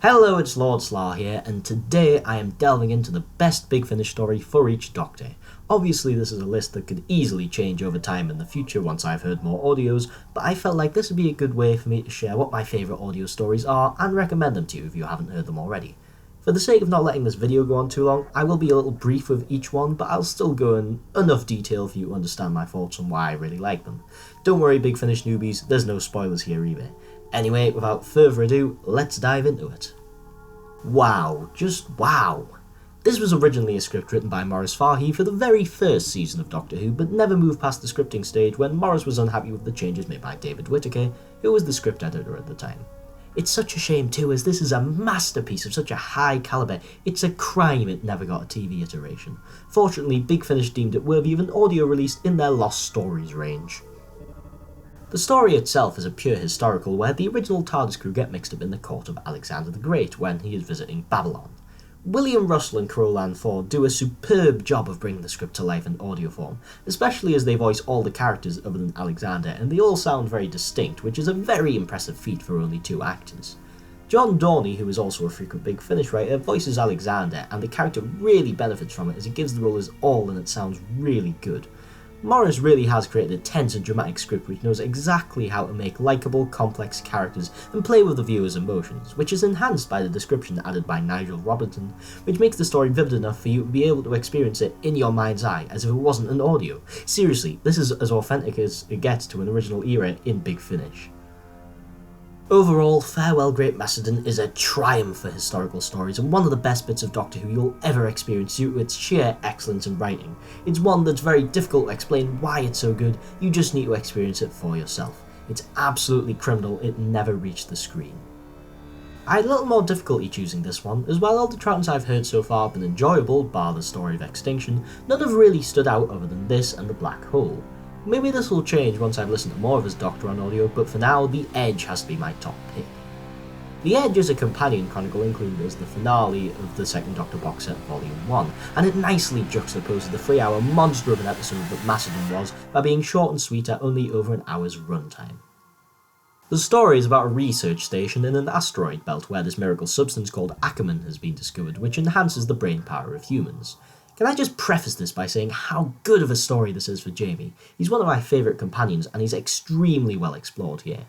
Hello, it's Lord Slar here, and today I am delving into the best Big Finish story for each Doctor. Obviously this is a list that could easily change over time in the future once I've heard more audios, but I felt like this would be a good way for me to share what my favourite audio stories are and recommend them to you if you haven't heard them already. For the sake of not letting this video go on too long, I will be a little brief with each one, but I'll still go in enough detail for you to understand my thoughts on why I really like them. Don't worry Big Finish newbies, there's no spoilers here either. Anyway, without further ado, let's dive into it. Wow, just wow. This was originally a script written by Maurice Fahey for the very first season of Doctor Who, but never moved past the scripting stage when Maurice was unhappy with the changes made by David Whittaker, who was the script editor at the time. It's such a shame too, as this is a masterpiece of such a high calibre, it's a crime it never got a TV iteration. Fortunately, Big Finish deemed it worthy of an audio release in their Lost Stories range. The story itself is a pure historical where the original TARDIS crew get mixed up in the court of Alexander the Great when he is visiting Babylon. William Russell and Crowland Ford do a superb job of bringing the script to life in audio form, especially as they voice all the characters other than Alexander, and they all sound very distinct, which is a very impressive feat for only 2 actors. John Dorney, who is also a frequent Big Finish writer, voices Alexander, and the character really benefits from it as he gives the role his all and it sounds really good. Maurice really has created a tense and dramatic script which knows exactly how to make likeable, complex characters and play with the viewer's emotions, which is enhanced by the description added by Nigel Robertson, which makes the story vivid enough for you to be able to experience it in your mind's eye as if it wasn't an audio. Seriously, this is as authentic as it gets to an original era in Big Finish. Overall, Farewell Great Macedon is a triumph for historical stories and one of the best bits of Doctor Who you'll ever experience due to its sheer excellence in writing. It's one that's very difficult to explain why it's so good, you just need to experience it for yourself. It's absolutely criminal it never reached the screen. I had a little more difficulty choosing this one, as while all the Troutons I've heard so far have been enjoyable, bar the story of extinction, none have really stood out other than this and the Black Hole. Maybe this will change once I've listened to more of his Doctor on audio, but for now, The Edge has to be my top pick. The Edge is a companion chronicle included as the finale of the second Doctor box set Volume 1, and it nicely juxtaposes the 3-hour monster of an episode that Macedon was by being short and sweet at only over an hour's runtime. The story is about a research station in an asteroid belt where this miracle substance called Ackerman has been discovered, which enhances the brain power of humans. Can I just preface this by saying how good of a story this is for Jamie? He's one of my favourite companions and he's extremely well explored here.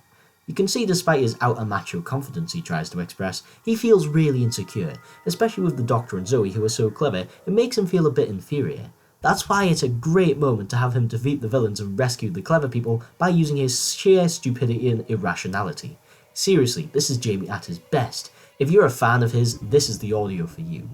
You can see despite his outer macho confidence he tries to express, he feels really insecure, especially with the Doctor and Zoe who are so clever, it makes him feel a bit inferior. That's why it's a great moment to have him defeat the villains and rescue the clever people by using his sheer stupidity and irrationality. Seriously, this is Jamie at his best. If you're a fan of his, this is the audio for you.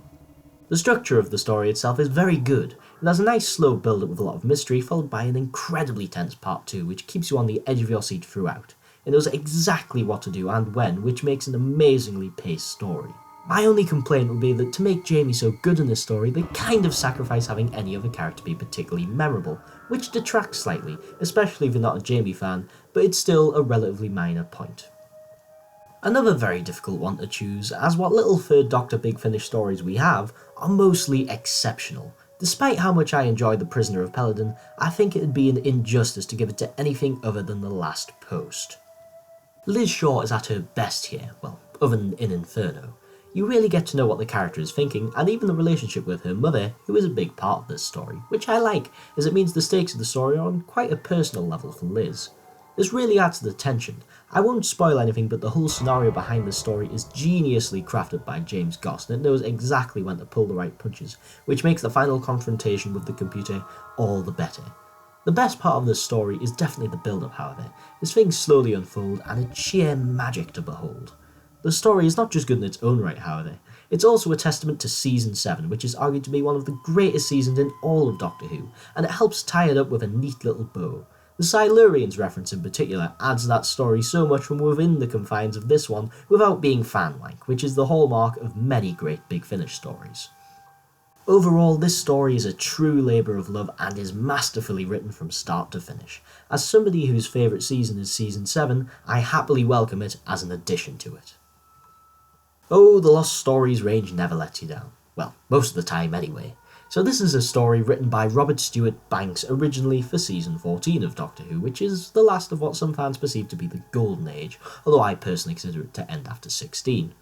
The structure of the story itself is very good. It has a nice slow build-up with a lot of mystery, followed by an incredibly tense part 2, which keeps you on the edge of your seat throughout. It knows exactly what to do and when, which makes an amazingly paced story. My only complaint would be that to make Jamie so good in this story, they kind of sacrifice having any other character be particularly memorable, which detracts slightly, especially if you're not a Jamie fan, but it's still a relatively minor point. Another very difficult one to choose, as what little third Doctor Big Finish stories we have are mostly exceptional. Despite how much I enjoyed The Prisoner of Culloden, I think it would be an injustice to give it to anything other than The Last Post. Liz Shaw is at her best here, well, other than in Inferno. You really get to know what the character is thinking, and even the relationship with her mother, who is a big part of this story, which I like, as it means the stakes of the story are on quite a personal level for Liz. This really adds to the tension. I won't spoil anything, but the whole scenario behind this story is geniusly crafted by James Goss, and it knows exactly when to pull the right punches, which makes the final confrontation with the computer all the better. The best part of this story is definitely the build-up, however, as things slowly unfold, and it's sheer magic to behold. The story is not just good in its own right, however, it's also a testament to Season 7, which is argued to be one of the greatest seasons in all of Doctor Who, and it helps tie it up with a neat little bow. The Silurians reference in particular adds that story so much from within the confines of this one without being fan-like, which is the hallmark of many great Big Finish stories. Overall, this story is a true labour of love and is masterfully written from start to finish. As somebody whose favourite season is Season 7, I happily welcome it as an addition to it. Oh, the Lost Stories range never lets you down. Well, most of the time anyway. So this is a story written by Robert Stewart Banks originally for Season 14 of Doctor Who, which is the last of what some fans perceive to be the Golden Age, although I personally consider it to end after 16.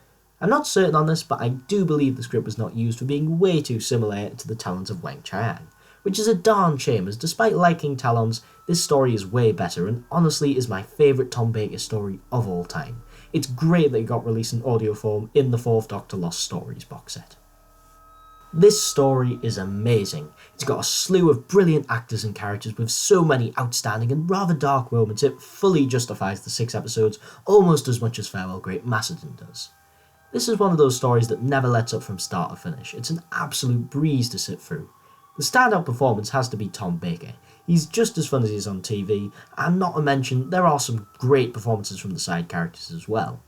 I'm not certain on this, but I do believe the script was not used for being way too similar to the talons of Wang Chiang, which is a darn shame as despite liking Talons, this story is way better and honestly is my favourite Tom Baker story of all time. It's great that it got released in audio form in the 4th Doctor Lost Stories box set. This story is amazing. It's got a slew of brilliant actors and characters with so many outstanding and rather dark moments it fully justifies the 6 episodes almost as much as Farewell Great Macedon does. This is one of those stories that never lets up from start to finish. It's an absolute breeze to sit through. The standout performance has to be Tom Baker. He's just as fun as he is on TV, and not to mention, there are some great performances from the side characters as well.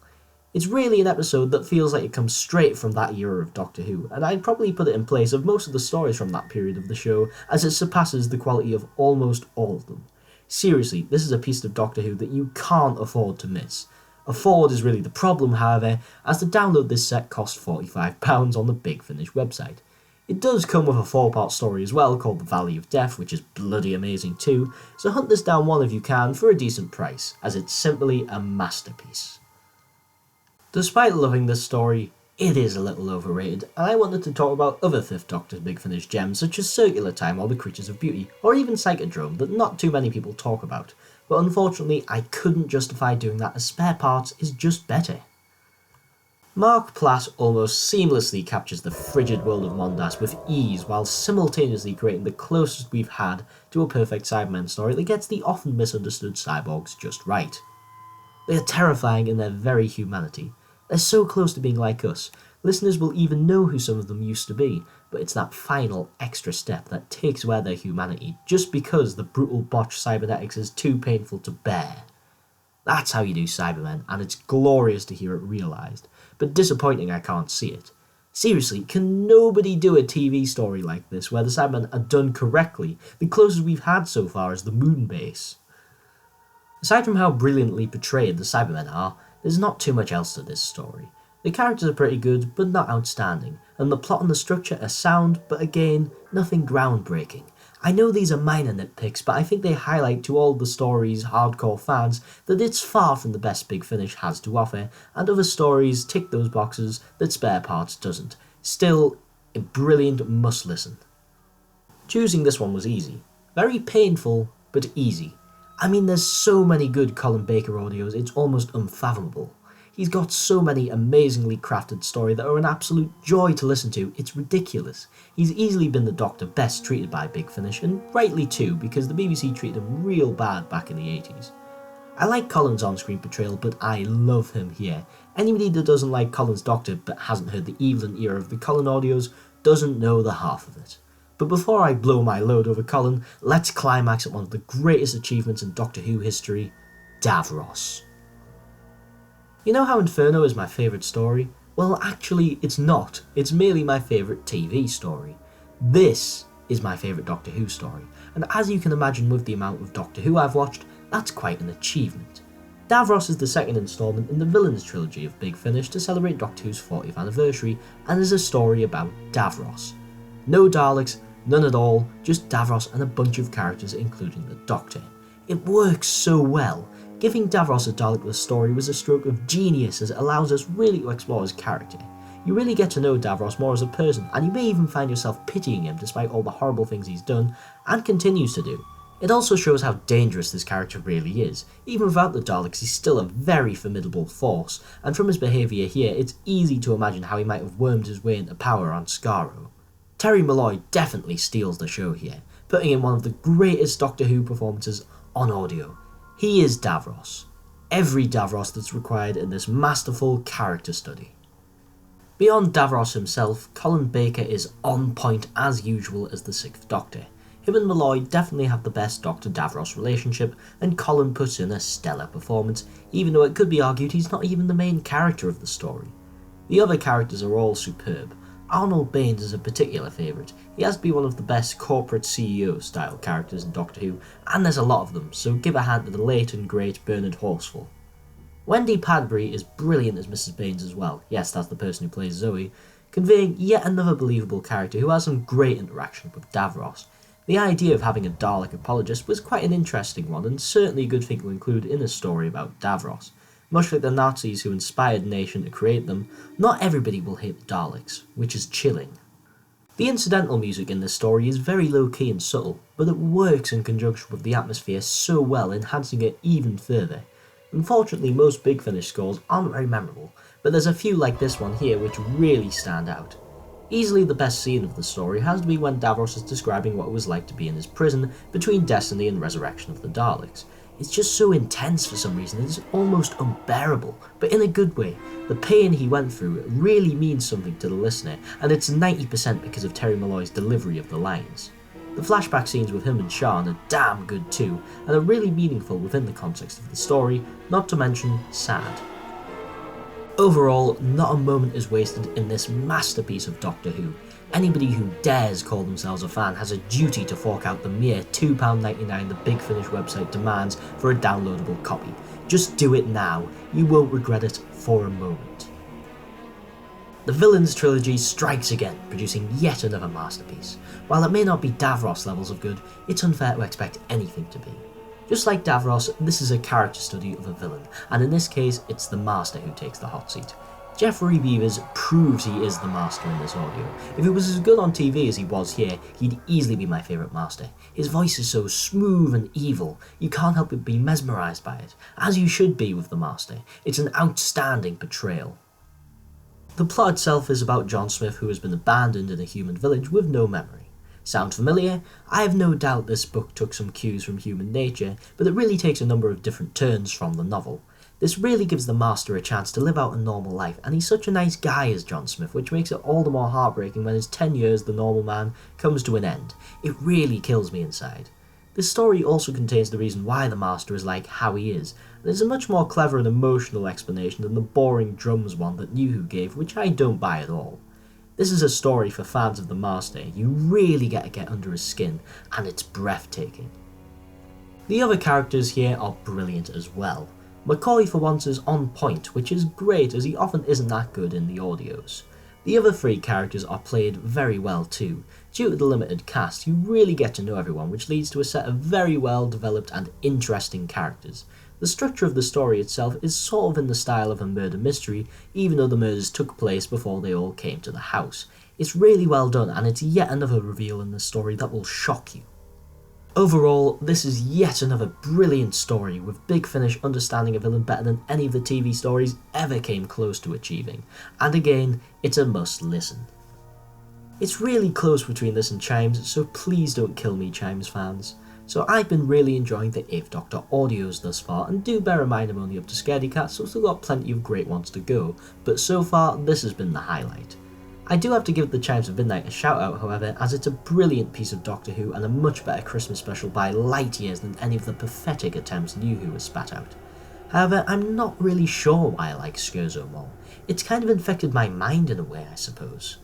It's really an episode that feels like it comes straight from that era of Doctor Who, and I'd probably put it in place of most of the stories from that period of the show, as it surpasses the quality of almost all of them. Seriously, this is a piece of Doctor Who that you can't afford to miss. Afford is really the problem, however, as to download this set costs £45 on the Big Finish website. It does come with a 4-part story as well called The Valley of Death, which is bloody amazing too, so hunt this down one if you can for a decent price, as it's simply a masterpiece. Despite loving this story, it is a little overrated, and I wanted to talk about other 5th Doctor's Big Finish gems such as Circular Time or The Creatures of Beauty, or even Psychodrome that not too many people talk about, but unfortunately I couldn't justify doing that as Spare Parts is just better. Mark Platt almost seamlessly captures the frigid world of Mondas with ease while simultaneously creating the closest we've had to a perfect Cybermen story that gets the often misunderstood cyborgs just right. They are terrifying in their very humanity. They're so close to being like us, listeners will even know who some of them used to be, but it's that final extra step that takes away their humanity just because the brutal botched cybernetics is too painful to bear. That's how you do Cybermen, and it's glorious to hear it realised, but disappointing I can't see it. Seriously, can nobody do a TV story like this where the Cybermen are done correctly? The closest we've had so far is the moon base. Aside from how brilliantly portrayed the Cybermen are, there's not too much else to this story. The characters are pretty good, but not outstanding, and the plot and the structure are sound, but again, nothing groundbreaking. I know these are minor nitpicks, but I think they highlight to all the story's hardcore fans that it's far from the best Big Finish has to offer, and other stories tick those boxes that Spare Parts doesn't. Still, a brilliant must-listen. Choosing this one was easy. Very painful, but easy. I mean, there's so many good Colin Baker audios, it's almost unfathomable. He's got so many amazingly crafted stories that are an absolute joy to listen to, it's ridiculous. He's easily been the Doctor best treated by Big Finish, and rightly too, because the BBC treated him real bad back in the 80s. I like Colin's on-screen portrayal, but I love him here. Anybody that doesn't like Colin's Doctor but hasn't heard the Evelyn era of the Colin audios doesn't know the half of it. But before I blow my load over Colin, let's climax at one of the greatest achievements in Doctor Who history, Davros. You know how Inferno is my favourite story? Well, actually, it's not. It's merely my favourite TV story. This is my favourite Doctor Who story, and as you can imagine with the amount of Doctor Who I've watched, that's quite an achievement. Davros is the second instalment in the Villains trilogy of Big Finish to celebrate Doctor Who's 40th anniversary, and is a story about Davros. No Daleks, none at all, just Davros and a bunch of characters including the Doctor. It works so well. Giving Davros a Dalek-less story was a stroke of genius as it allows us really to explore his character. You really get to know Davros more as a person, and you may even find yourself pitying him despite all the horrible things he's done, and continues to do. It also shows how dangerous this character really is. Even without the Daleks, he's still a very formidable force, and from his behaviour here, it's easy to imagine how he might have wormed his way into power on Skaro. Terry Malloy definitely steals the show here, putting in one of the greatest Doctor Who performances on audio. He is Davros. Every Davros that's required in this masterful character study. Beyond Davros himself, Colin Baker is on point as usual as the 6th Doctor. Him and Malloy definitely have the best Doctor-Davros relationship, and Colin puts in a stellar performance, even though it could be argued he's not even the main character of the story. The other characters are all superb. Arnold Baines is a particular favourite. He has to be one of the best corporate CEO style characters in Doctor Who, and there's a lot of them, so give a hand to the late and great Bernard Horsfall. Wendy Padbury is brilliant as Mrs. Baines as well, yes, that's the person who plays Zoe, conveying yet another believable character who has some great interaction with Davros. The idea of having a Dalek apologist was quite an interesting one, and certainly a good thing to include in a story about Davros. Much like the Nazis who inspired the nation to create them, not everybody will hate the Daleks, which is chilling. The incidental music in this story is very low-key and subtle, but it works in conjunction with the atmosphere so well, enhancing it even further. Unfortunately, most Big Finish scores aren't very memorable, but there's a few like this one here which really stand out. Easily the best scene of the story has to be when Davros is describing what it was like to be in his prison between destiny and resurrection of the Daleks. It's just so intense for some reason, it's almost unbearable, but in a good way. The pain he went through really means something to the listener, and it's 90% because of Terry Malloy's delivery of the lines. The flashback scenes with him and Sean are damn good too, and are really meaningful within the context of the story, not to mention sad. Overall, not a moment is wasted in this masterpiece of Doctor Who. Anybody who dares call themselves a fan has a duty to fork out the mere £2.99 the Big Finish website demands for a downloadable copy. Just do it now, you won't regret it for a moment. The Villains trilogy strikes again, producing yet another masterpiece. While it may not be Davros levels of good, it's unfair to expect anything to be. Just like Davros, this is a character study of a villain, and in this case, it's the Master who takes the hot seat. Jeffrey Beavers proves he is the Master in this audio. If he was as good on TV as he was here, he'd easily be my favourite Master. His voice is so smooth and evil, you can't help but be mesmerised by it, as you should be with the Master. It's an outstanding portrayal. The plot itself is about John Smith, who has been abandoned in a human village with no memory. Sound familiar? I have no doubt this book took some cues from human nature, but it really takes a number of different turns from the novel. This really gives the Master a chance to live out a normal life, and he's such a nice guy as John Smith, which makes it all the more heartbreaking when his 10 years the normal man comes to an end. It really kills me inside. This story also contains the reason why the Master is like how he is, and it's a much more clever and emotional explanation than the boring drums one that New Who gave, which I don't buy at all. This is a story for fans of the Master. You really get to get under his skin, and it's breathtaking. The other characters here are brilliant as well. McCoy for once is on point, which is great as he often isn't that good in the audios. The other three characters are played very well too. Due to the limited cast, you really get to know everyone, which leads to a set of very well developed and interesting characters. The structure of the story itself is sort of in the style of a murder mystery, even though the murders took place before they all came to the house. It's really well done, and it's yet another reveal in the story that will shock you. Overall, this is yet another brilliant story, with Big Finish understanding a villain better than any of the TV stories ever came close to achieving, and again, it's a must listen. It's really close between this and Chimes, so please don't kill me, Chimes fans. So I've been really enjoying the 8th Doctor audios thus far, and do bear in mind I'm only up to Scaredy Cat, so I've still got plenty of great ones to go, but so far this has been the highlight. I do have to give the Chimes of Midnight a shout out, however, as it's a brilliant piece of Doctor Who and a much better Christmas special by light years than any of the pathetic attempts New Who has spat out. However, I'm not really sure why I like Scherzo more. It's kind of infected my mind in a way, I suppose.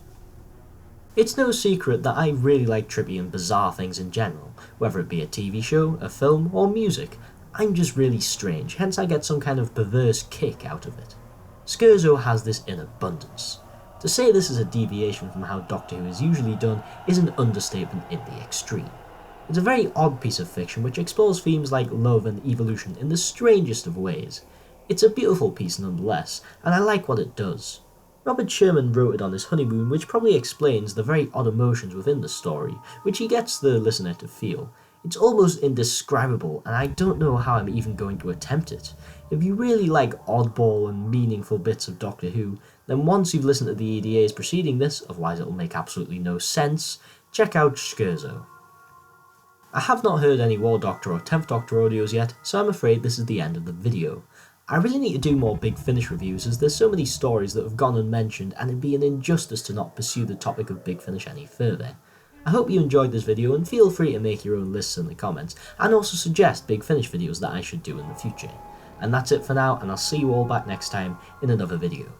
It's no secret that I really like trippy and bizarre things in general, whether it be a TV show, a film, or music. I'm just really strange, hence I get some kind of perverse kick out of it. Scherzo has this in abundance. To say this is a deviation from how Doctor Who is usually done is an understatement in the extreme. It's a very odd piece of fiction which explores themes like love and evolution in the strangest of ways. It's a beautiful piece nonetheless, and I like what it does. Robert Sherman wrote it on his honeymoon, which probably explains the very odd emotions within the story, which he gets the listener to feel. It's almost indescribable, and I don't know how I'm even going to attempt it. If you really like oddball and meaningful bits of Doctor Who, then once you've listened to the EDAs preceding this, otherwise it'll make absolutely no sense, check out Scherzo. I have not heard any War Doctor or 10th Doctor audios yet, so I'm afraid this is the end of the video. I really need to do more Big Finish reviews as there's so many stories that have gone unmentioned, and it'd be an injustice to not pursue the topic of Big Finish any further. I hope you enjoyed this video, and feel free to make your own lists in the comments, and also suggest Big Finish videos that I should do in the future. And that's it for now, and I'll see you all back next time in another video.